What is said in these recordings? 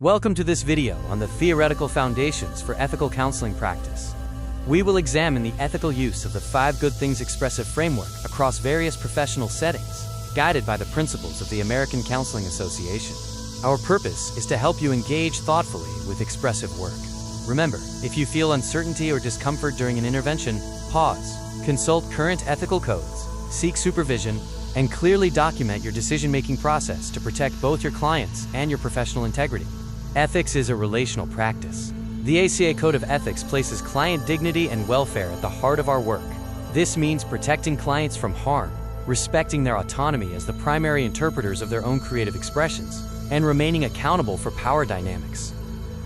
Welcome to this video on the theoretical foundations for ethical counseling practice. We will examine the ethical use of the 5 Good Things Expressive framework across various professional settings, guided by the principles of the American Counseling Association. Our purpose is to help you engage thoughtfully with expressive work. Remember, if you feel uncertainty or discomfort during an intervention, pause, consult current ethical codes, seek supervision, and clearly document your decision-making process to protect both your clients and your professional integrity. Ethics is a relational practice. The ACA Code of Ethics places client dignity and welfare at the heart of our work. This means protecting clients from harm, respecting their autonomy as the primary interpreters of their own creative expressions, and remaining accountable for power dynamics.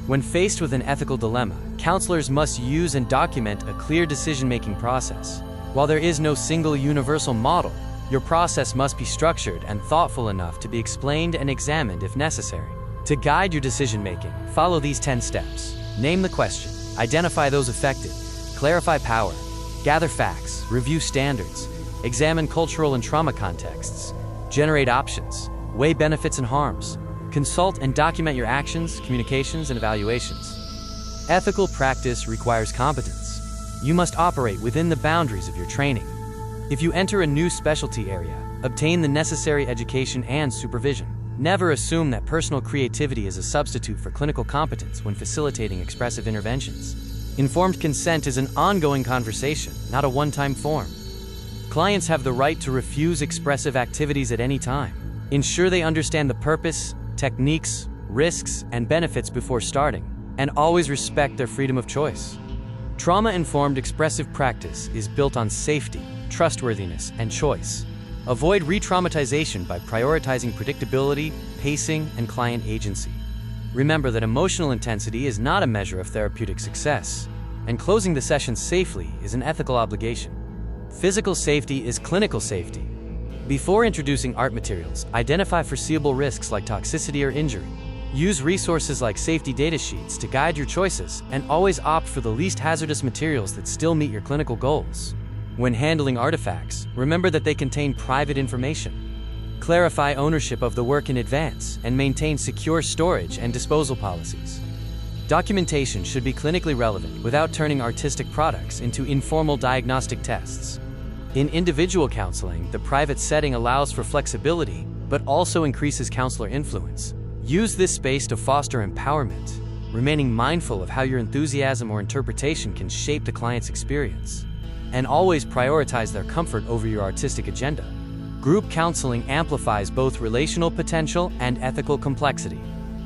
When faced with an ethical dilemma, counselors must use and document a clear decision-making process. While there is no single universal model, your process must be structured and thoughtful enough to be explained and examined if necessary. To guide your decision-making, follow these 10 steps. Name the question, identify those affected, clarify power, gather facts, review standards, examine cultural and trauma contexts, generate options, weigh benefits and harms, consult and document your actions, communications, and evaluations. Ethical practice requires competence. You must operate within the boundaries of your training. If you enter a new specialty area, obtain the necessary education and supervision. Never assume that personal creativity is a substitute for clinical competence when facilitating expressive interventions. Informed consent is an ongoing conversation, not a one-time form. Clients have the right to refuse expressive activities at any time. Ensure they understand the purpose, techniques, risks, and benefits before starting, and always respect their freedom of choice. Trauma-informed expressive practice is built on safety, trustworthiness, and choice. Avoid re-traumatization by prioritizing predictability, pacing, and client agency. Remember that emotional intensity is not a measure of therapeutic success, and closing the session safely is an ethical obligation. Physical safety is clinical safety. Before introducing art materials, identify foreseeable risks like toxicity or injury. Use resources like safety data sheets to guide your choices, and always opt for the least hazardous materials that still meet your clinical goals. When handling artifacts, remember that they contain private information. Clarify ownership of the work in advance and maintain secure storage and disposal policies. Documentation should be clinically relevant without turning artistic products into informal diagnostic tests. In individual counseling, the private setting allows for flexibility, but also increases counselor influence. Use this space to foster empowerment, remaining mindful of how your enthusiasm or interpretation can shape the client's experience. And always prioritize their comfort over your artistic agenda. Group counseling amplifies both relational potential and ethical complexity.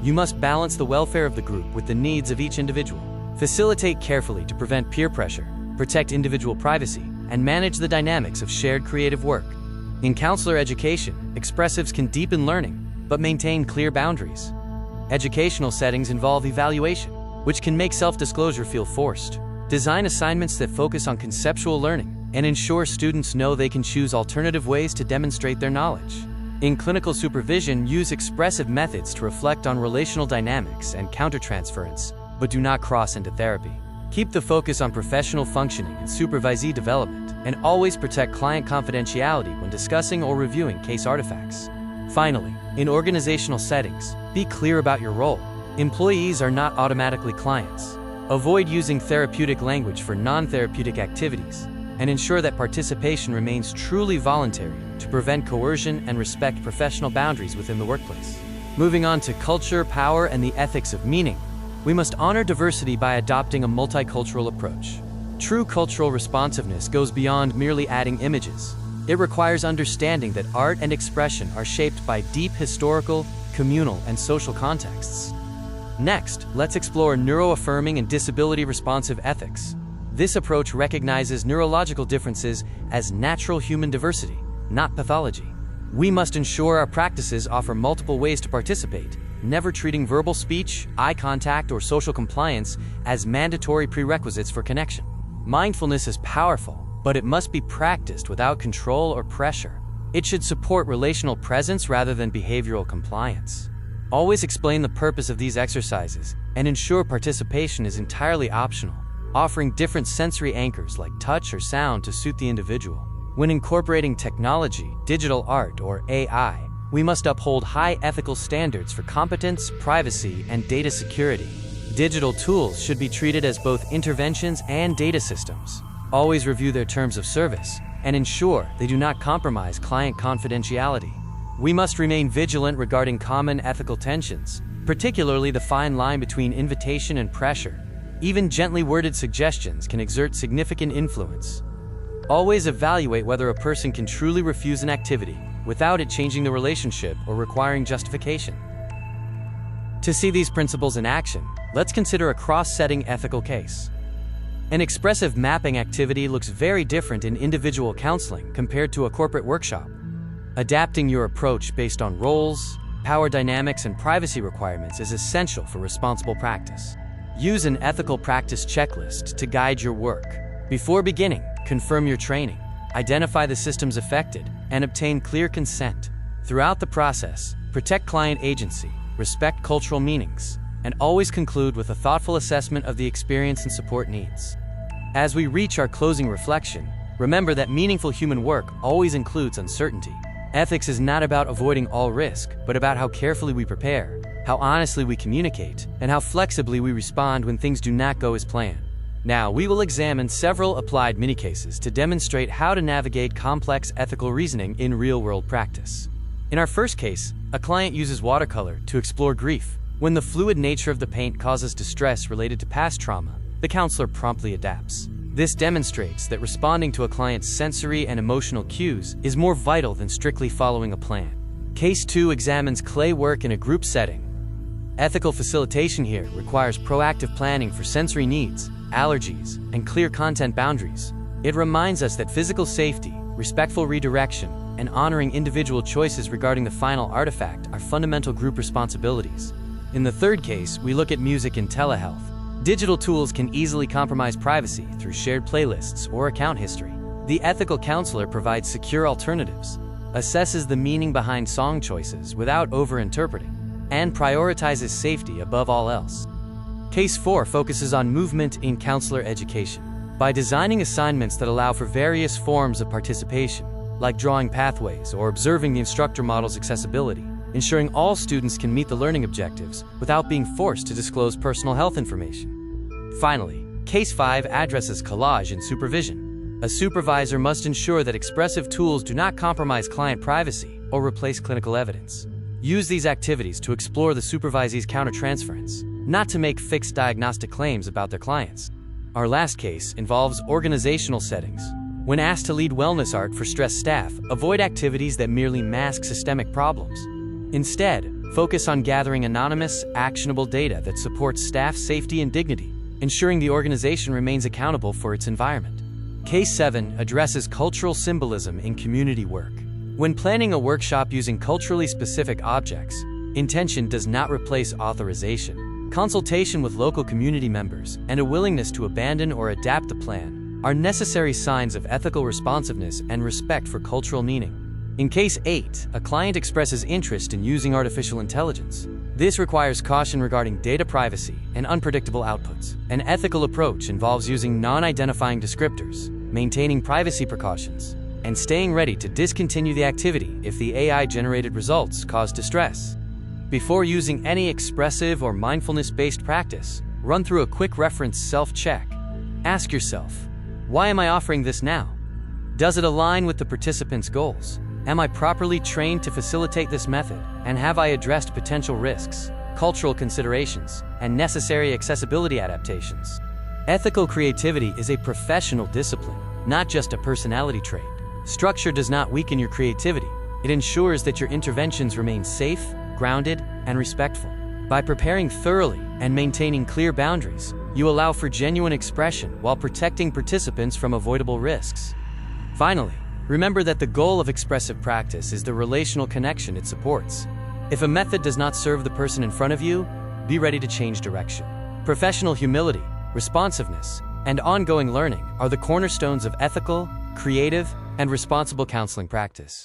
You must balance the welfare of the group with the needs of each individual. Facilitate carefully to prevent peer pressure, protect individual privacy, and manage the dynamics of shared creative work. In counselor education, expressives can deepen learning, but maintain clear boundaries. Educational settings involve evaluation, which can make self-disclosure feel forced. Design assignments that focus on conceptual learning and ensure students know they can choose alternative ways to demonstrate their knowledge. In clinical supervision, use expressive methods to reflect on relational dynamics and countertransference, but do not cross into therapy. Keep the focus on professional functioning and supervisee development, and always protect client confidentiality when discussing or reviewing case artifacts. Finally, in organizational settings, be clear about your role. Employees are not automatically clients. Avoid using therapeutic language for non-therapeutic activities, and ensure that participation remains truly voluntary to prevent coercion and respect professional boundaries within the workplace. Moving on to culture, power, and the ethics of meaning, we must honor diversity by adopting a multicultural approach. True cultural responsiveness goes beyond merely adding images. It requires understanding that art and expression are shaped by deep historical, communal, and social contexts. Next, let's explore neuroaffirming and disability-responsive ethics. This approach recognizes neurological differences as natural human diversity, not pathology. We must ensure our practices offer multiple ways to participate, never treating verbal speech, eye contact, or social compliance as mandatory prerequisites for connection. Mindfulness is powerful, but it must be practiced without control or pressure. It should support relational presence rather than behavioral compliance. Always explain the purpose of these exercises and ensure participation is entirely optional, offering different sensory anchors like touch or sound to suit the individual. When incorporating technology, digital art, or AI, we must uphold high ethical standards for competence, privacy, and data security. Digital tools should be treated as both interventions and data systems. Always review their terms of service and ensure they do not compromise client confidentiality. We must remain vigilant regarding common ethical tensions, particularly the fine line between invitation and pressure. Even gently worded suggestions can exert significant influence. Always evaluate whether a person can truly refuse an activity without it changing the relationship or requiring justification. To see these principles in action, let's consider a cross-setting ethical case. An expressive mapping activity looks very different in individual counseling compared to a corporate workshop. Adapting your approach based on roles, power dynamics, and privacy requirements is essential for responsible practice. Use an ethical practice checklist to guide your work. Before beginning, confirm your training, identify the systems affected, and obtain clear consent. Throughout the process, protect client agency, respect cultural meanings, and always conclude with a thoughtful assessment of the experience and support needs. As we reach our closing reflection, remember that meaningful human work always includes uncertainty. Ethics is not about avoiding all risk, but about how carefully we prepare, how honestly we communicate, and how flexibly we respond when things do not go as planned. Now, we will examine several applied mini-cases to demonstrate how to navigate complex ethical reasoning in real-world practice. In our first case, a client uses watercolor to explore grief. When the fluid nature of the paint causes distress related to past trauma, the counselor promptly adapts. This demonstrates that responding to a client's sensory and emotional cues is more vital than strictly following a plan. Case 2 examines clay work in a group setting. Ethical facilitation here requires proactive planning for sensory needs, allergies, and clear content boundaries. It reminds us that physical safety, respectful redirection, and honoring individual choices regarding the final artifact are fundamental group responsibilities. In the third case, we look at music in telehealth. Digital tools can easily compromise privacy through shared playlists or account history. The ethical counselor provides secure alternatives, assesses the meaning behind song choices without over-interpreting, and prioritizes safety above all else. Case 4 focuses on movement in counselor education. By designing assignments that allow for various forms of participation, like drawing pathways or observing the instructor model's accessibility, ensuring all students can meet the learning objectives without being forced to disclose personal health information. Finally, Case 5 addresses collage and supervision. A supervisor must ensure that expressive tools do not compromise client privacy or replace clinical evidence. Use these activities to explore the supervisee's countertransference, not to make fixed diagnostic claims about their clients. Our last case involves organizational settings. When asked to lead wellness art for stressed staff, avoid activities that merely mask systemic problems. Instead, focus on gathering anonymous, actionable data that supports staff safety and dignity, ensuring the organization remains accountable for its environment. Case 7 addresses cultural symbolism in community work. When planning a workshop using culturally specific objects, intention does not replace authorization. Consultation with local community members and a willingness to abandon or adapt the plan are necessary signs of ethical responsiveness and respect for cultural meaning. In Case 8, a client expresses interest in using artificial intelligence. This requires caution regarding data privacy and unpredictable outputs. An ethical approach involves using non-identifying descriptors, maintaining privacy precautions, and staying ready to discontinue the activity if the AI-generated results cause distress. Before using any expressive or mindfulness-based practice, run through a quick reference self-check. Ask yourself, why am I offering this now? Does it align with the participant's goals? Am I properly trained to facilitate this method? And have I addressed potential risks, cultural considerations, and necessary accessibility adaptations? Ethical creativity is a professional discipline, not just a personality trait. Structure does not weaken your creativity. It ensures that your interventions remain safe, grounded, and respectful. By preparing thoroughly and maintaining clear boundaries, you allow for genuine expression while protecting participants from avoidable risks. Finally, remember that the goal of expressive practice is the relational connection it supports. If a method does not serve the person in front of you, be ready to change direction. Professional humility, responsiveness, and ongoing learning are the cornerstones of ethical, creative, and responsible counseling practice.